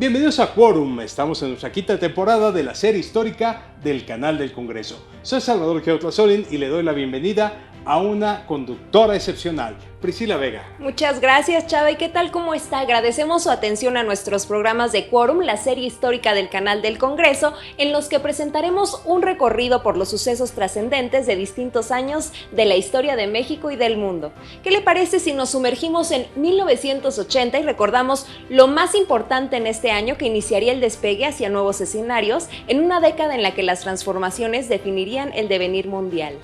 Bienvenidos a Quórum, estamos en nuestra quinta temporada de la serie histórica del Canal del Congreso. Soy Salvador Geotlazolin y le doy la bienvenida a una conductora excepcional, Priscila Vega. Muchas gracias, Chava. ¿Y qué tal? ¿Cómo está? Agradecemos su atención a nuestros programas de Quórum, la serie histórica del Canal del Congreso, en los que presentaremos un recorrido por los sucesos trascendentes de distintos años de la historia de México y del mundo. ¿Qué le parece si nos sumergimos en 1980 y recordamos lo más importante en este año que iniciaría el despegue hacia nuevos escenarios en una década en la que las transformaciones definirían el devenir mundial?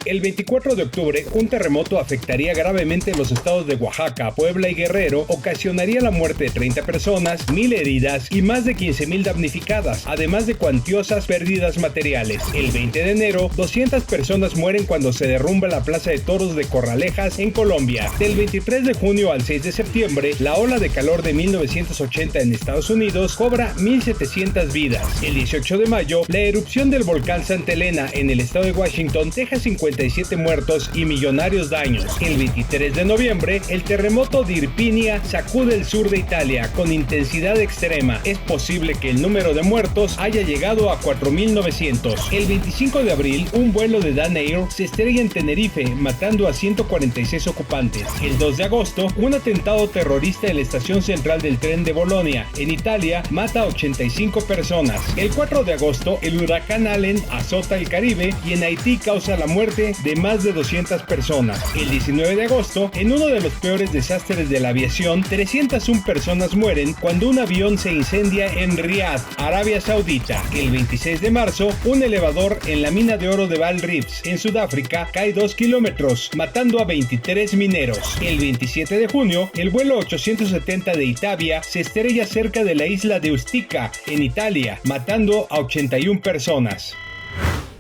El 24 de octubre, un terremoto afectaría gravemente los estados de Oaxaca, Puebla y Guerrero, ocasionaría la muerte de 30 personas, 1,000 heridas y más de 15,000 damnificadas, además de cuantiosas pérdidas materiales. El 20 de enero, 200 personas mueren cuando se derrumba la Plaza de Toros de Corralejas, en Colombia. Del 23 de junio al 6 de septiembre, la ola de calor de 1980 en Estados Unidos cobra 1,700 vidas. El 18 de mayo, la erupción del volcán Santa Elena en el estado de Washington deja 57 muertos y millonarios daños. El 23 de noviembre, el terremoto de Irpinia sacude el sur de Italia con intensidad extrema. Es posible que el número de muertos haya llegado a 4,900. El 25 de abril, un vuelo de Dan Air se estrella en Tenerife, matando a 146 ocupantes. El 2 de agosto, un atentado terrorista en la estación central del tren de Bolonia, en Italia, mata a 85 personas. El 4 de agosto, el huracán Allen azota el Caribe y en Haití causa la muerte de más de 200 personas. El 19 de agosto, en uno de los peores desastres de la aviación, 301 personas mueren cuando un avión se incendia en Riad, Arabia Saudita. El 26 de marzo, un elevador en la mina de oro de Vaal Reefs, en Sudáfrica, cae 2 kilómetros, matando a 23 mineros. El 27 de junio, el vuelo 870 de Itavia se estrella cerca de la isla de Ustica, en Italia, matando a 81 personas.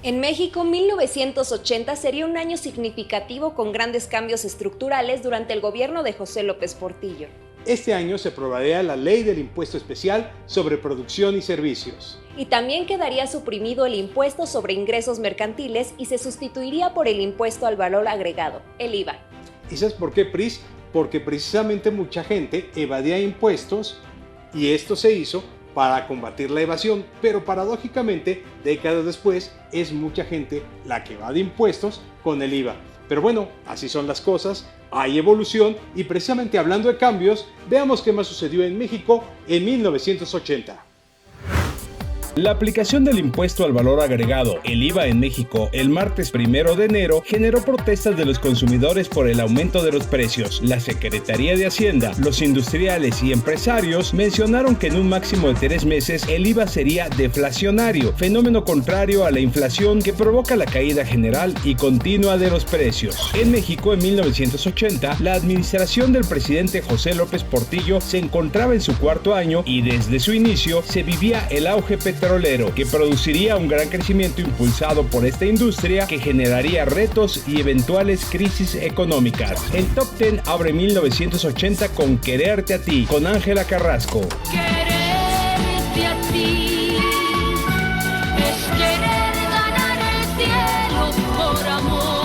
En México, 1980 sería un año significativo con grandes cambios estructurales durante el gobierno de José López Portillo. Este año se aprobaría la ley del impuesto especial sobre producción y servicios. Y también quedaría suprimido el impuesto sobre ingresos mercantiles y se sustituiría por el impuesto al valor agregado, el IVA. ¿Y sabes por qué, Pris? Porque precisamente mucha gente evadía impuestos y esto se hizo para combatir la evasión, pero paradójicamente, décadas después, es mucha gente la que evade impuestos con el IVA. Pero bueno, así son las cosas, hay evolución y precisamente hablando de cambios, veamos qué más sucedió en México en 1980. La aplicación del impuesto al valor agregado, el IVA en México, el martes 1 de enero, generó protestas de los consumidores por el aumento de los precios. La Secretaría de Hacienda, los industriales y empresarios mencionaron que en un máximo de 3 meses el IVA sería deflacionario, fenómeno contrario a la inflación que provoca la caída general y continua de los precios. En México, en 1980, la administración del presidente José López Portillo se encontraba en su 4º año y desde su inicio se vivía el auge petrolero, que produciría un gran crecimiento impulsado por esta industria que generaría retos y eventuales crisis económicas. El Top 10 abre 1980 con Quererte a ti, con Ángela Carrasco. Quererte a ti es querer ganar el cielo por amor.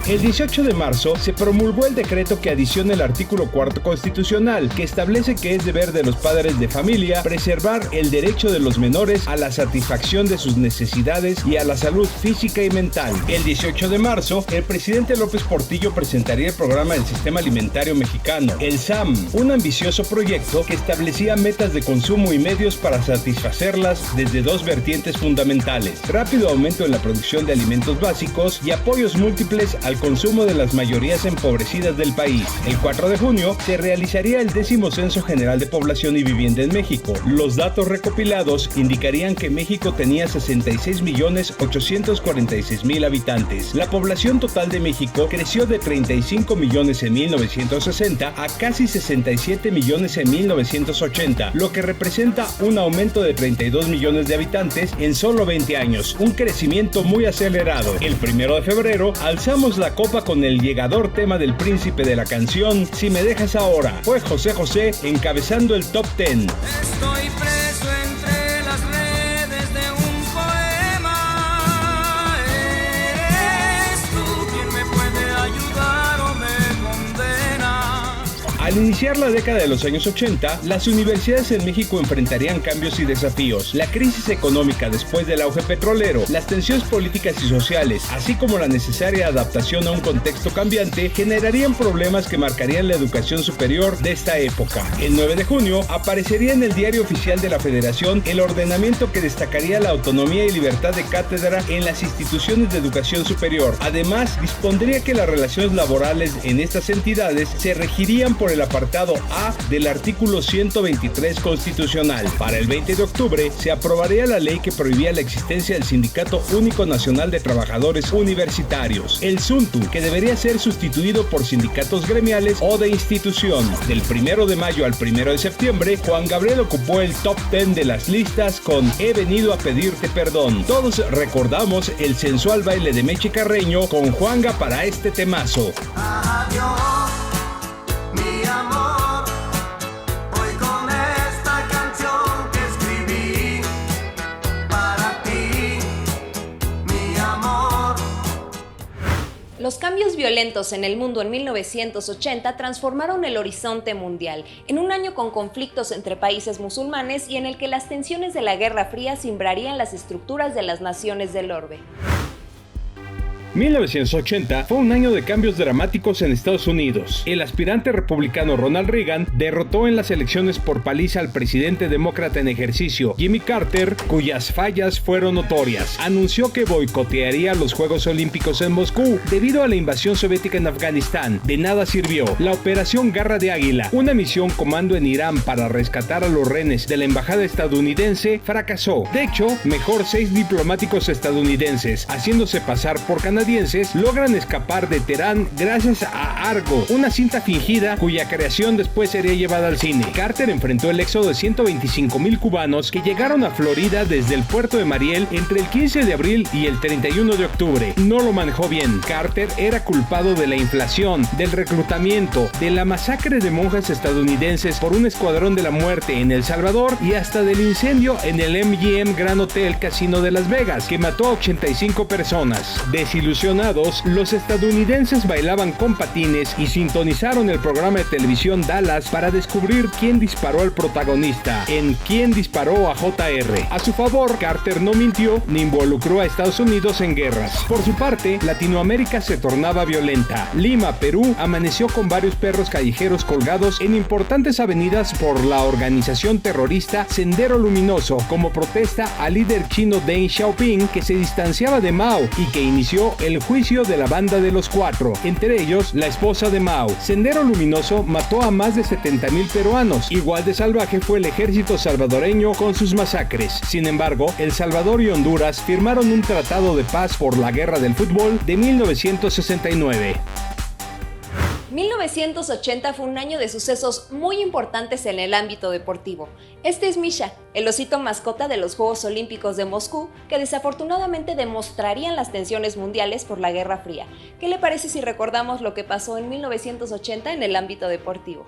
El 18 de marzo se promulgó el decreto que adiciona el artículo 4 constitucional, que establece que es deber de los padres de familia preservar el derecho de los menores a la satisfacción de sus necesidades y a la salud física y mental. El 18 de marzo, el presidente López Portillo presentaría el programa del Sistema Alimentario Mexicano, el SAM, un ambicioso proyecto que establecía metas de consumo y medios para satisfacerlas desde 2 vertientes fundamentales: rápido aumento en la producción de alimentos básicos y apoyos múltiples al consumo de las mayorías empobrecidas del país. El 4 de junio se realizaría el 10º Censo General de Población y Vivienda en México. Los datos recopilados indicarían que México tenía 66,846,000 habitantes. La población total de México creció de 35 millones en 1960 a casi 67 millones en 1980, lo que representa un aumento de 32 millones de habitantes en solo 20 años, un crecimiento muy acelerado. El 1 de febrero alzamos la copa con el llegador tema del príncipe de la canción Si me dejas ahora. Fue José José encabezando el Top 10. Estoy preso entre las redes de un poema. Al iniciar la década de los años 80, las universidades en México enfrentarían cambios y desafíos. La crisis económica después del auge petrolero, las tensiones políticas y sociales, así como la necesaria adaptación a un contexto cambiante, generarían problemas que marcarían la educación superior de esta época. El 9 de junio aparecería en el Diario Oficial de la Federación el ordenamiento que destacaría la autonomía y libertad de cátedra en las instituciones de educación superior. Además, dispondría que las relaciones laborales en estas entidades se regirían por el apartado A del artículo 123 constitucional. Para el 20 de octubre se aprobaría la ley que prohibía la existencia del Sindicato Único Nacional de Trabajadores Universitarios, el SUNTU, que debería ser sustituido por sindicatos gremiales o de institución. Del 1 de mayo al 1 de septiembre, Juan Gabriel ocupó el top 10 de las listas con He venido a pedirte perdón. Todos recordamos el sensual baile de Meche Carreño con Juanga para este temazo. Adiós, mi amor, hoy con esta canción que escribí para ti, mi amor. Los cambios violentos en el mundo en 1980 transformaron el horizonte mundial, en un año con conflictos entre países musulmanes y en el que las tensiones de la Guerra Fría cimbrarían las estructuras de las naciones del orbe. 1980 fue un año de cambios dramáticos en Estados Unidos. El aspirante republicano Ronald Reagan derrotó en las elecciones por paliza al presidente demócrata en ejercicio, Jimmy Carter, cuyas fallas fueron notorias. Anunció que boicotearía los Juegos Olímpicos en Moscú debido a la invasión soviética en Afganistán. De nada sirvió. La Operación Garra de Águila, una misión comando en Irán para rescatar a los rehenes de la embajada estadounidense, fracasó. De hecho, mejor 6 diplomáticos estadounidenses, haciéndose pasar por canadienses, logran escapar de Teherán gracias a Argo, una cinta fingida cuya creación después sería llevada al cine. Carter enfrentó el éxodo de 125,000 cubanos que llegaron a Florida desde el puerto de Mariel entre el 15 de abril y el 31 de octubre. No lo manejó bien. Carter era culpado de la inflación, del reclutamiento, de la masacre de monjas estadounidenses por un escuadrón de la muerte en El Salvador y hasta del incendio en el MGM Grand Hotel Casino de Las Vegas, que mató a 85 personas. Desilusionados, los estadounidenses bailaban con patines y sintonizaron el programa de televisión Dallas para descubrir quién disparó al protagonista, en quién disparó a JR. A su favor, Carter no mintió ni involucró a Estados Unidos en guerras. Por su parte, Latinoamérica se tornaba violenta. Lima, Perú, amaneció con varios perros callejeros colgados en importantes avenidas por la organización terrorista Sendero Luminoso, como protesta al líder chino Deng Xiaoping, que se distanciaba de Mao y que inició el juicio de la banda de los 4, entre ellos la esposa de Mao. Sendero Luminoso mató a más de 70,000 peruanos. Igual de salvaje fue el ejército salvadoreño con sus masacres. Sin embargo, El Salvador y Honduras firmaron un tratado de paz por la guerra del fútbol de 1969. 1980 fue un año de sucesos muy importantes en el ámbito deportivo. Este es Misha, el osito mascota de los Juegos Olímpicos de Moscú, que desafortunadamente demostrarían las tensiones mundiales por la Guerra Fría. ¿Qué le parece si recordamos lo que pasó en 1980 en el ámbito deportivo?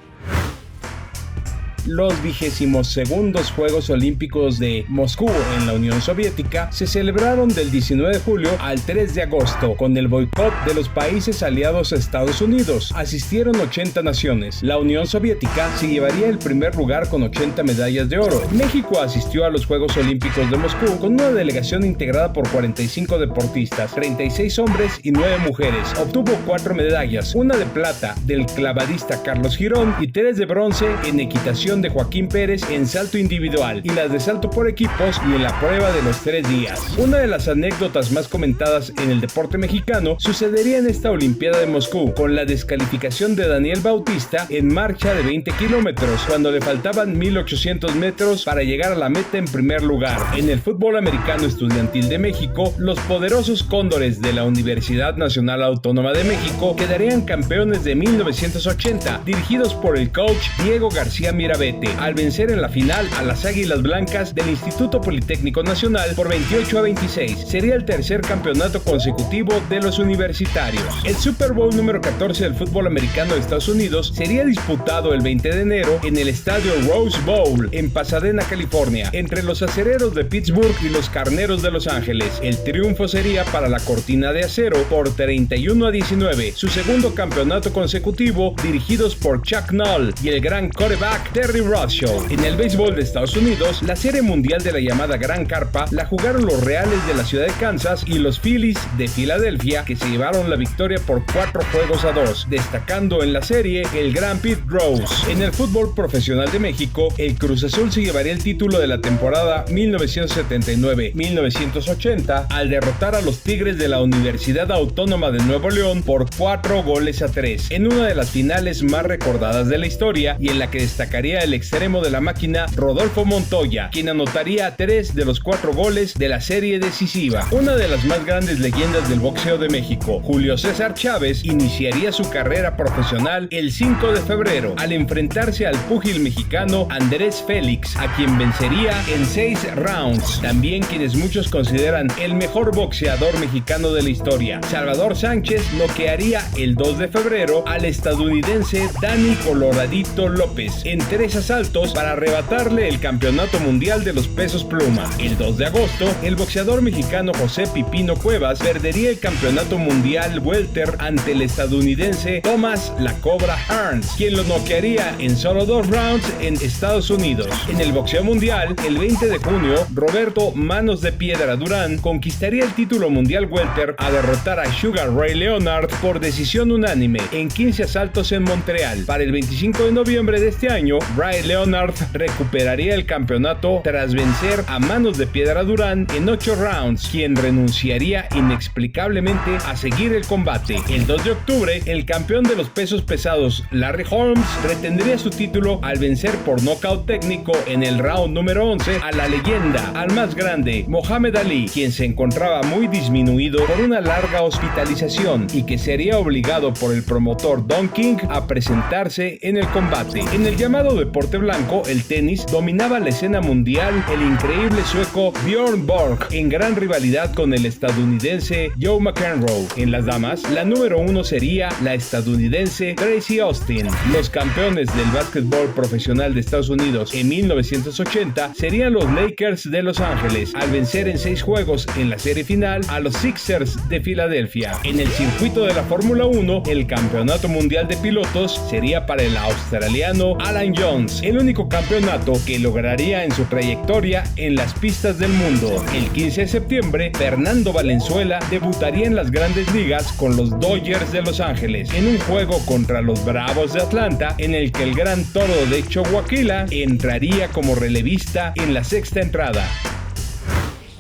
Los 22º Juegos Olímpicos de Moscú en la Unión Soviética se celebraron del 19 de julio al 3 de agosto con el boicot de los países aliados a Estados Unidos. Asistieron 80 naciones. La Unión Soviética se llevaría el primer lugar con 80 medallas de oro. México asistió a los Juegos Olímpicos de Moscú con una delegación integrada por 45 deportistas, 36 hombres y 9 mujeres. Obtuvo 4 medallas, una de plata del clavadista Carlos Girón y 3 de bronce en equitación de Joaquín Pérez en salto individual y las de salto por equipos y en la prueba de los 3 días. Una de las anécdotas más comentadas en el deporte mexicano sucedería en esta Olimpiada de Moscú, con la descalificación de Daniel Bautista en marcha de 20 kilómetros, cuando le faltaban 1,800 metros para llegar a la meta en primer lugar. En el fútbol americano estudiantil de México, los poderosos Cóndores de la Universidad Nacional Autónoma de México quedarían campeones de 1980, dirigidos por el coach Diego García Mirabel. gabete, al vencer en la final a las Águilas Blancas del Instituto Politécnico Nacional por 28-26. Sería el tercer campeonato consecutivo de los universitarios. El Super Bowl número 14 del fútbol americano de Estados Unidos sería disputado el 20 de enero en el estadio Rose Bowl en Pasadena, California, entre los Acereros de Pittsburgh y los Carneros de Los Ángeles. El triunfo sería para la Cortina de Acero por 31-19, su segundo campeonato consecutivo, dirigidos por Chuck Noll y el gran quarterback Terry Bradshaw. En el béisbol de Estados Unidos, la serie mundial de la llamada Gran Carpa la jugaron los Reales de la ciudad de Kansas y los Phillies de Filadelfia, que se llevaron la victoria por 4-2, destacando en la serie el gran Pete Rose. En el fútbol profesional de México, el Cruz Azul se llevaría el título de la temporada 1979-1980 al derrotar a los Tigres de la Universidad Autónoma de Nuevo León por 4-3, en una de las finales más recordadas de la historia y en la que destacaría el extremo de la máquina Rodolfo Montoya, quien anotaría 3 de los 4 goles de la serie decisiva. Una de las más grandes leyendas del boxeo de México, Julio César Chávez, iniciaría su carrera profesional el 5 de febrero al enfrentarse al púgil mexicano Andrés Félix, a quien vencería en 6 rounds. También quienes muchos consideran el mejor boxeador mexicano de la historia, Salvador Sánchez, noquearía el 2 de febrero al estadounidense Dani Coloradito López en 3 asaltos para arrebatarle el campeonato mundial de los pesos pluma. El 2 de agosto, el boxeador mexicano José Pipino Cuevas perdería el campeonato mundial welter ante el estadounidense Thomas La Cobra Hearns, quien lo noquearía en solo 2 rounds en Estados Unidos. En el boxeo mundial, el 20 de junio, Roberto Manos de Piedra Durán conquistaría el título mundial welter a derrotar a Sugar Ray Leonard por decisión unánime en 15 asaltos en Montreal. Para el 25 de noviembre de este año, Ray Leonard recuperaría el campeonato tras vencer a Manos de Piedra Durán en 8 rounds, quien renunciaría inexplicablemente a seguir el combate. El 2 de octubre, el campeón de los pesos pesados, Larry Holmes, retendría su título al vencer por nocaut técnico en el round número 11 a la leyenda, al más grande, Mohamed Ali, quien se encontraba muy disminuido por una larga hospitalización y que sería obligado por el promotor Don King a presentarse en el combate. En el llamado deporte blanco, el tenis, dominaba la escena mundial el increíble sueco Björn Borg, en gran rivalidad con el estadounidense Joe McEnroe. En las damas, la número 1 sería la estadounidense Tracy Austin. Los campeones del básquetbol profesional de Estados Unidos en 1980 serían los Lakers de Los Ángeles, al vencer en 6 juegos en la serie final a los Sixers de Filadelfia. En el circuito de la Fórmula 1, el campeonato mundial de pilotos sería para el australiano Alan Jones, el único campeonato que lograría en su trayectoria en las pistas del mundo. El 15 de septiembre, Fernando Valenzuela debutaría en las grandes ligas con los Dodgers de Los Ángeles, en un juego contra los Bravos de Atlanta, en el que el gran toro de Chihuahua entraría como relevista en la 6ª entrada.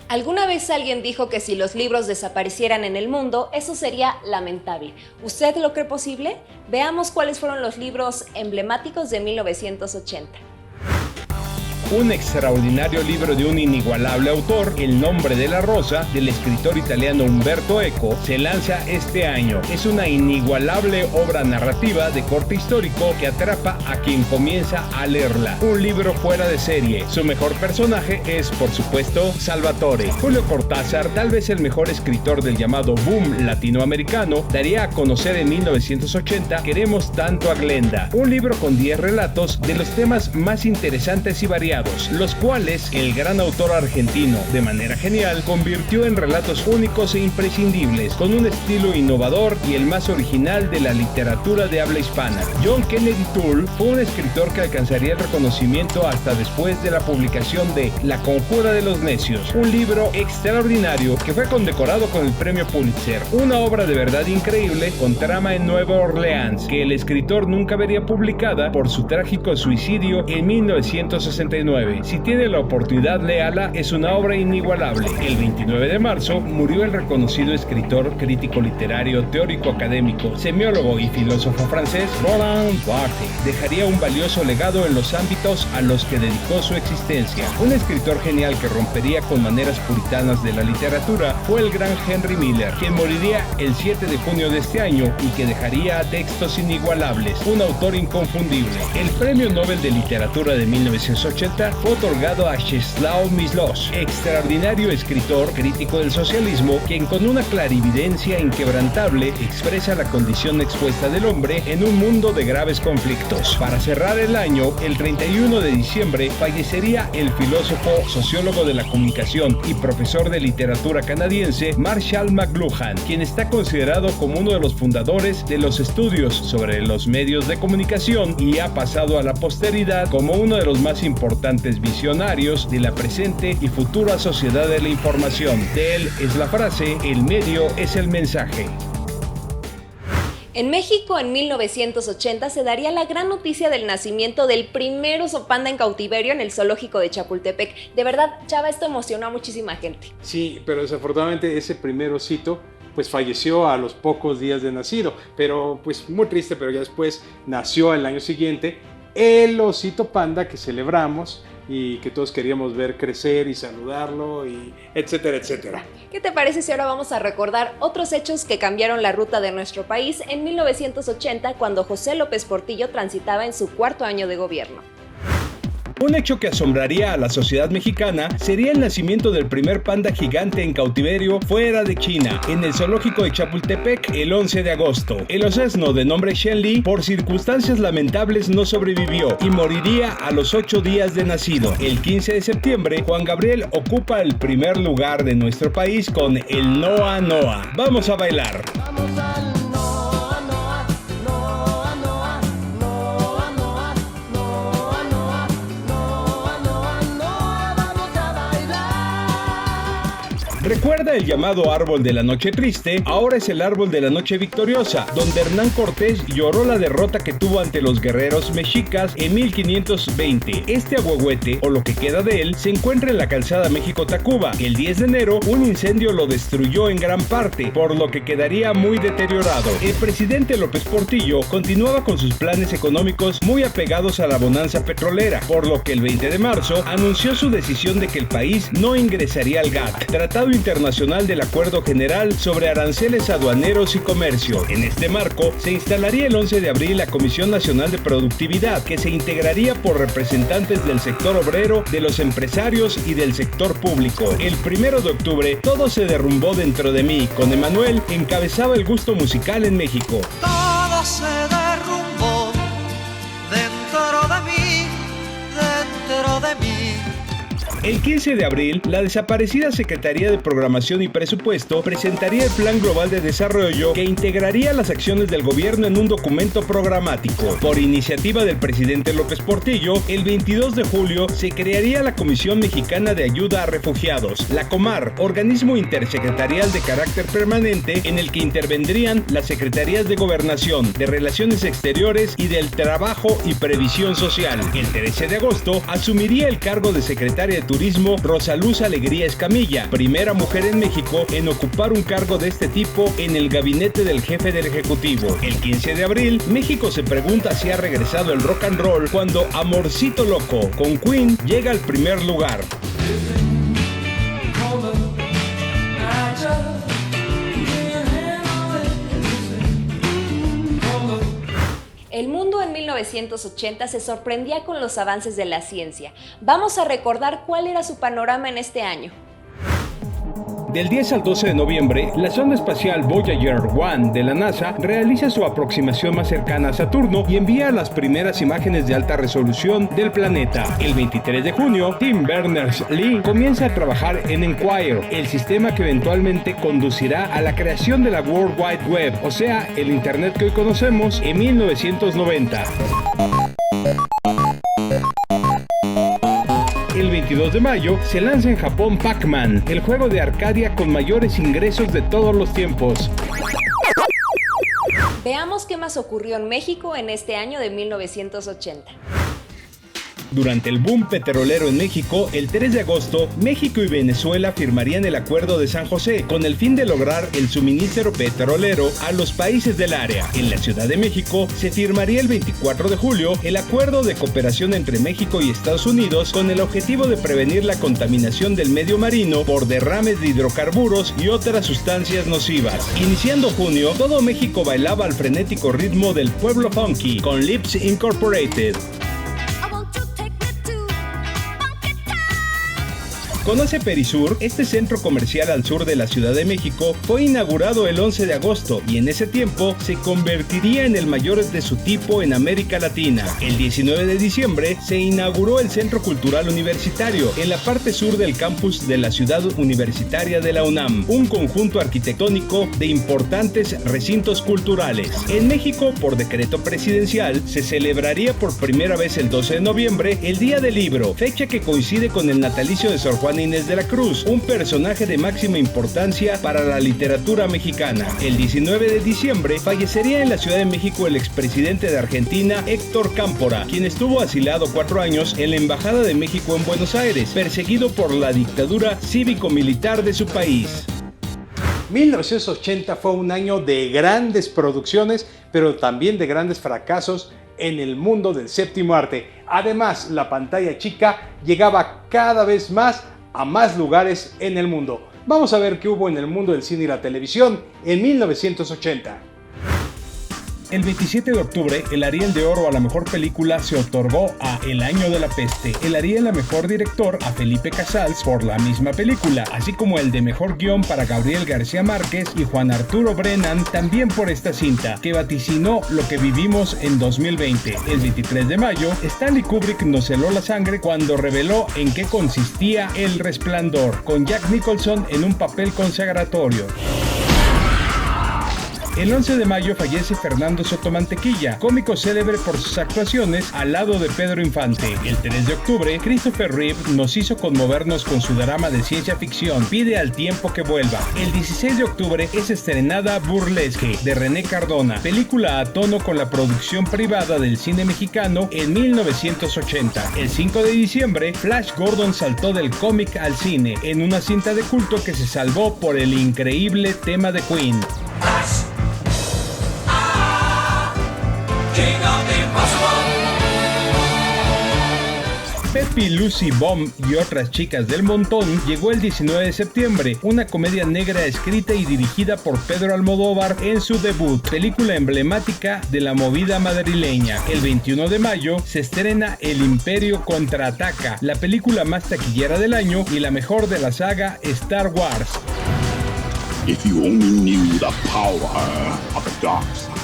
¿Alguna vez alguien dijo que si los libros desaparecieran en el mundo, eso sería lamentable? ¿Usted lo cree posible? Veamos cuáles fueron los libros emblemáticos de 1980. Un extraordinario libro de un inigualable autor, El nombre de la rosa, del escritor italiano Umberto Eco, se lanza este año. Es una inigualable obra narrativa de corte histórico que atrapa a quien comienza a leerla. Un libro fuera de serie. Su mejor personaje es, por supuesto, Salvatore. Julio Cortázar, tal vez el mejor escritor del llamado boom latinoamericano, daría a conocer en 1980 Queremos tanto a Glenda, un libro con 10 relatos de los temas más interesantes y variados, los cuales el gran autor argentino, de manera genial, convirtió en relatos únicos e imprescindibles, con un estilo innovador y el más original de la literatura de habla hispana. John Kennedy Toole fue un escritor que alcanzaría el reconocimiento hasta después de la publicación de La Conjura de los Necios, un libro extraordinario que fue condecorado con el premio Pulitzer, una obra de verdad increíble con trama en Nueva Orleans, que el escritor nunca vería publicada por su trágico suicidio en 1969. 2009. Si tiene la oportunidad, léala, es una obra inigualable. El 29 de marzo murió el reconocido escritor, crítico literario, teórico académico, semiólogo y filósofo francés Roland Barthes. Dejaría un valioso legado en los ámbitos a los que dedicó su existencia. Un escritor genial que rompería con maneras puritanas de la literatura fue el gran Henry Miller, quien moriría el 7 de junio de este año y que dejaría textos inigualables, un autor inconfundible. El Premio Nobel de Literatura de 1980 fue otorgado a Czesław Miłosz, extraordinario escritor crítico del socialismo, quien con una clarividencia inquebrantable expresa la condición expuesta del hombre en un mundo de graves conflictos. Para cerrar el año, el 31 de diciembre, fallecería el filósofo, sociólogo de la comunicación y profesor de literatura canadiense Marshall McLuhan, quien está considerado como uno de los fundadores de los estudios sobre los medios de comunicación y ha pasado a la posteridad como uno de los más importantes visionarios de la presente y futura sociedad de la información. De él es la frase: el medio es el mensaje. En México, en 1980, se daría la gran noticia del nacimiento del primer oso panda en cautiverio en el zoológico de Chapultepec. De verdad, Chava, esto emocionó a muchísima gente. Sí, pero desafortunadamente ese primer osito pues falleció a los pocos días de nacido, pero pues muy triste, pero ya después nació el año siguiente el osito panda que celebramos y que todos queríamos ver crecer y saludarlo, y etcétera, etcétera. ¿Qué te parece si ahora vamos a recordar otros hechos que cambiaron la ruta de nuestro país en 1980, cuando José López Portillo transitaba en su cuarto año de gobierno? Un hecho que asombraría a la sociedad mexicana sería el nacimiento del primer panda gigante en cautiverio fuera de China, en el zoológico de Chapultepec el 11 de agosto. El osesno, de nombre Shen Li, por circunstancias lamentables no sobrevivió y moriría a los 8 días de nacido. El 15 de septiembre, Juan Gabriel ocupa el primer lugar de nuestro país con el Noa Noa. Vamos a bailar. Vamos al Noa Noa, Noa Noa, Noa Noa, Noa Noa, Noa Noa, Noa, vamos a bailar. Recuerda el llamado árbol de la noche triste, ahora es el árbol de la noche victoriosa, donde Hernán Cortés lloró la derrota que tuvo ante los guerreros mexicas en 1520. Este ahuehuete, o lo que queda de él, se encuentra en la calzada México-Tacuba. El 10 de enero, un incendio lo destruyó en gran parte, por lo que quedaría muy deteriorado. El presidente López Portillo continuaba con sus planes económicos muy apegados a la bonanza petrolera, por lo que el 20 de marzo anunció su decisión de que el país no ingresaría al GATT, Tratado Internacional del Acuerdo General sobre Aranceles Aduaneros y Comercio. En este marco, se instalaría el 11 de abril la Comisión Nacional de Productividad, que se integraría por representantes del sector obrero, de los empresarios y del sector público. El 1 de octubre, todo se derrumbó dentro de mí, con Emanuel encabezaba el gusto musical en México. Todo se derrumbó dentro de mí, dentro de mí. El 15 de abril, la desaparecida Secretaría de Programación y Presupuesto presentaría el Plan Global de Desarrollo que integraría las acciones del gobierno en un documento programático. Por iniciativa del presidente López Portillo, el 22 de julio se crearía la Comisión Mexicana de Ayuda a Refugiados, la COMAR, organismo intersecretarial de carácter permanente en el que intervendrían las Secretarías de Gobernación, de Relaciones Exteriores y del Trabajo y Previsión Social. El 13 de agosto asumiría el cargo de secretaria de Turismo Rosaluz Alegría Escamilla, primera mujer en México en ocupar un cargo de este tipo en el gabinete del jefe del Ejecutivo. El 15 de abril, México se pregunta si ha regresado el rock and roll cuando Amorcito Loco con Queen llega al primer lugar. El mundo en 1980 se sorprendía con los avances de la ciencia. Vamos a recordar cuál era su panorama en este año. Del 10 al 12 de noviembre, la sonda espacial Voyager 1 de la NASA realiza su aproximación más cercana a Saturno y envía las primeras imágenes de alta resolución del planeta. El 23 de junio, Tim Berners-Lee comienza a trabajar en Enquire, el sistema que eventualmente conducirá a la creación de la World Wide Web, o sea, el Internet que hoy conocemos, en 1990. El 22 de mayo se lanza en Japón Pac-Man, el juego de Arcadia con mayores ingresos de todos los tiempos. Veamos qué más ocurrió en México en este año de 1980. Durante el boom petrolero en México, el 3 de agosto, México y Venezuela firmarían el Acuerdo de San José, con el fin de lograr el suministro petrolero a los países del área. En la Ciudad de México, se firmaría el 24 de julio el Acuerdo de Cooperación entre México y Estados Unidos con el objetivo de prevenir la contaminación del medio marino por derrames de hidrocarburos y otras sustancias nocivas. Iniciando junio, todo México bailaba al frenético ritmo del pueblo funky con Lips Incorporated. Conoce Perisur. Este centro comercial al sur de la Ciudad de México fue inaugurado el 11 de agosto y en ese tiempo se convertiría en el mayor de su tipo en América Latina. El 19 de diciembre se inauguró el Centro Cultural Universitario en la parte sur del campus de la Ciudad Universitaria de la UNAM, un conjunto arquitectónico de importantes recintos culturales. En México, por decreto presidencial, se celebraría por primera vez el 12 de noviembre el Día del Libro, fecha que coincide con el natalicio de Sor Juana Inés de la Cruz, un personaje de máxima importancia para la literatura mexicana. El 19 de diciembre fallecería en la Ciudad de México el expresidente de Argentina, Héctor Cámpora, quien estuvo asilado 4 años en la Embajada de México en Buenos Aires, perseguido por la dictadura cívico-militar de su país. 1980 fue un año de grandes producciones, pero también de grandes fracasos en el mundo del séptimo arte. Además, la pantalla chica llegaba cada vez más a más lugares en el mundo. Vamos a ver qué hubo en el mundo del cine y la televisión en 1980. El 27 de octubre, el Ariel de Oro a la mejor película se otorgó a El Año de la Peste, el Ariel a mejor director a Felipe Casals por la misma película, así como el de mejor guión para Gabriel García Márquez y Juan Arturo Brennan también por esta cinta, que vaticinó lo que vivimos en 2020. El 23 de mayo, Stanley Kubrick nos heló la sangre cuando reveló en qué consistía El Resplandor, con Jack Nicholson en un papel consagratorio. El 11 de mayo fallece Fernando Soto Mantequilla, cómico célebre por sus actuaciones al lado de Pedro Infante. El 3 de octubre, Christopher Reeve nos hizo conmovernos con su drama de ciencia ficción, Pide al tiempo que vuelva. El 16 de octubre es estrenada Burlesque, de René Cardona, película a tono con la producción privada del cine mexicano en 1980. El 5 de diciembre, Flash Gordon saltó del cómic al cine, en una cinta de culto que se salvó por el increíble tema de Queen. Pepe, Lucy, Bomb y otras chicas del montón llegó el 19 de septiembre, una comedia negra escrita y dirigida por Pedro Almodóvar en su debut, película emblemática de la movida madrileña. El 21 de mayo se estrena El Imperio Contraataca, la película más taquillera del año y la mejor de la saga Star Wars. If you only knew the power of the dark side.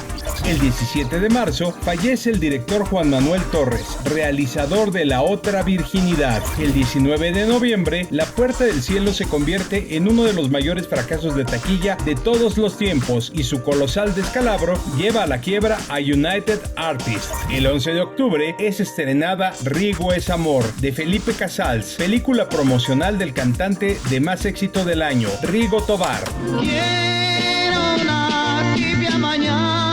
El 17 de marzo fallece el director Juan Manuel Torres, realizador de La Otra Virginidad. El 19 de noviembre, La Puerta del Cielo se convierte en uno de los mayores fracasos de taquilla de todos los tiempos y su colosal descalabro lleva a la quiebra a United Artists. El 11 de octubre es estrenada Rigo es Amor, de Felipe Casals, película promocional del cantante de más éxito del año, Rigo Tobar. Quiero una tibia mañana.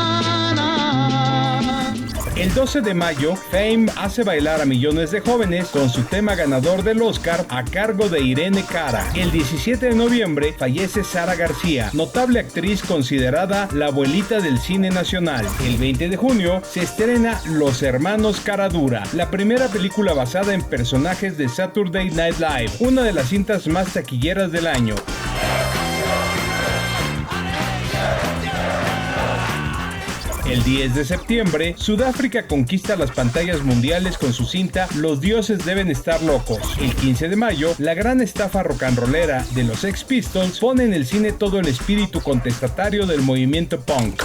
El 12 de mayo, Fame hace bailar a millones de jóvenes con su tema ganador del Oscar a cargo de Irene Cara. El 17 de noviembre fallece Sara García, notable actriz considerada la abuelita del cine nacional. El 20 de junio se estrena Los Hermanos Caradura, la primera película basada en personajes de Saturday Night Live, una de las cintas más taquilleras del año. El 10 de septiembre, Sudáfrica conquista las pantallas mundiales con su cinta Los dioses deben estar locos. El 15 de mayo, la gran estafa rock'n'rollera de los Sex Pistols pone en el cine todo el espíritu contestatario del movimiento punk.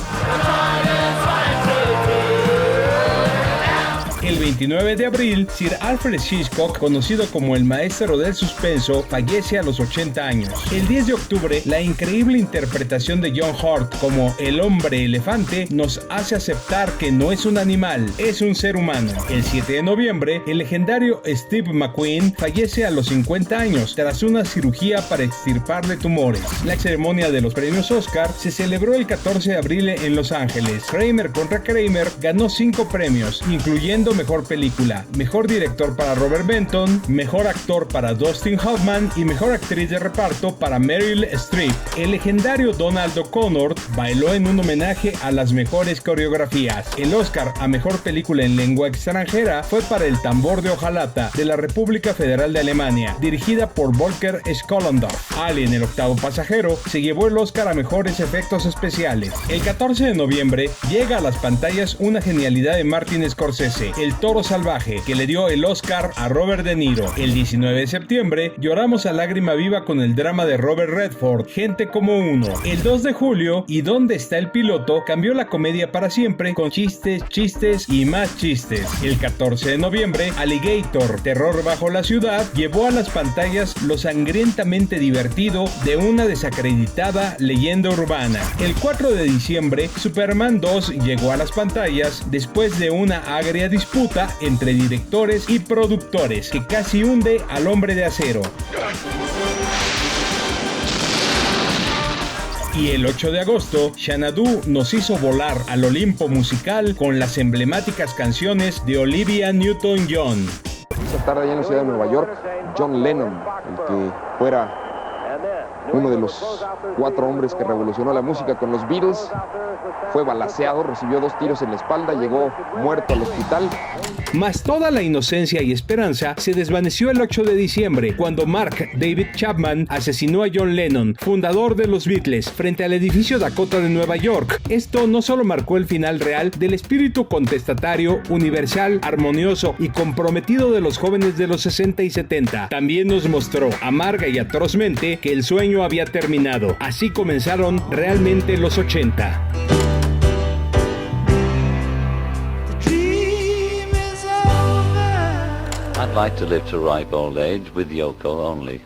El 29 de abril, Sir Alfred Hitchcock, conocido como el maestro del suspenso, fallece a los 80 años. El 10 de octubre, la increíble interpretación de John Hurt como el hombre elefante nos hace aceptar que no es un animal, es un ser humano. El 7 de noviembre, el legendario Steve McQueen fallece a los 50 años tras una cirugía para extirparle tumores. La ceremonia de los premios Oscar se celebró el 14 de abril en Los Ángeles. Kramer contra Kramer ganó 5 premios, incluyendo Mejor mejor película, mejor director para Robert Benton, mejor actor para Dustin Hoffman y mejor actriz de reparto para Meryl Streep. El legendario Donald O'Connor bailó en un homenaje a las mejores coreografías. El Oscar a mejor película en lengua extranjera fue para El tambor de hojalata de la República Federal de Alemania, dirigida por Volker Schollendorf. Alien, el octavo pasajero, se llevó el Oscar a mejores efectos especiales. El 14 de noviembre llega a las pantallas una genialidad de Martin Scorsese, El toro salvaje, que le dio el Oscar a Robert De Niro. El 19 de septiembre lloramos a lágrima viva con el drama de Robert Redford, Gente como uno. El 2 de julio, ¿Y dónde está el piloto?, cambió la comedia para siempre con chistes, chistes y más chistes. El 14 de noviembre, Alligator, Terror bajo la ciudad, llevó a las pantallas lo sangrientamente divertido de una desacreditada leyenda urbana. El 4 de diciembre, Superman 2 llegó a las pantallas después de una agria disputa entre directores y productores que casi hunde al Hombre de Acero. Y el 8 de agosto, Xanadu nos hizo volar al Olimpo musical con las emblemáticas canciones de Olivia Newton-John. Esta tarde allá en la ciudad de Nueva York, John Lennon, el que fuera uno de los 4 hombres que revolucionó la música con los Beatles, fue balaceado, recibió 2 tiros en la espalda, llegó muerto al hospital. Mas toda la inocencia y esperanza se desvaneció el 8 de diciembre, cuando Mark David Chapman asesinó a John Lennon, fundador de los Beatles, frente al edificio Dakota de Nueva York. Esto no solo marcó el final real del espíritu contestatario, universal, armonioso y comprometido de los jóvenes de los 60 y 70, también nos mostró amarga y atrozmente que el sueño había terminado. Así comenzaron realmente los 80. I'd like to live to ripe old age with Yoko only.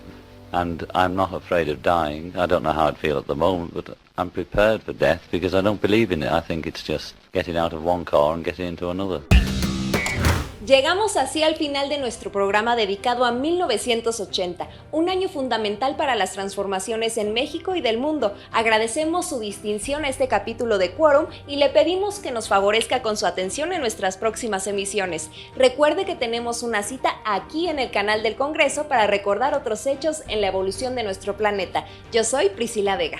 And I'm not afraid of dying. I don't know how I'd feel at the moment, but I'm prepared for death because I don't believe in it. I think it's just getting out of one car and getting into another. Llegamos así al final de nuestro programa dedicado a 1980, un año fundamental para las transformaciones en México y del mundo. Agradecemos su distinción a este capítulo de Quórum y le pedimos que nos favorezca con su atención en nuestras próximas emisiones. Recuerde que tenemos una cita aquí en el canal del Congreso para recordar otros hechos en la evolución de nuestro planeta. Yo soy Priscila Vega.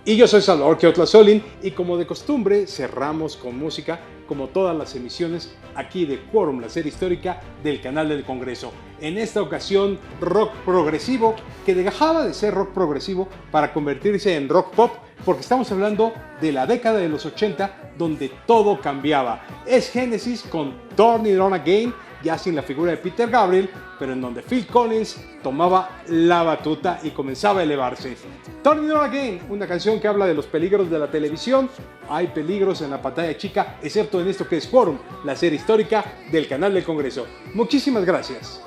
Y yo soy Salvador Keotlasolin, y como de costumbre cerramos con música, como todas las emisiones aquí de Quórum, la serie histórica del canal del Congreso. En esta ocasión, rock progresivo, que dejaba de ser rock progresivo para convertirse en rock pop, porque estamos hablando de la década de los 80, donde todo cambiaba. Es Genesis con Turn It On Again, ya sin la figura de Peter Gabriel, pero en donde Phil Collins tomaba la batuta y comenzaba a elevarse. Turn It On Again, una canción que habla de los peligros de la televisión. Hay peligros en la pantalla chica, excepto en esto que es Quórum, la serie histórica del canal del Congreso. Muchísimas gracias.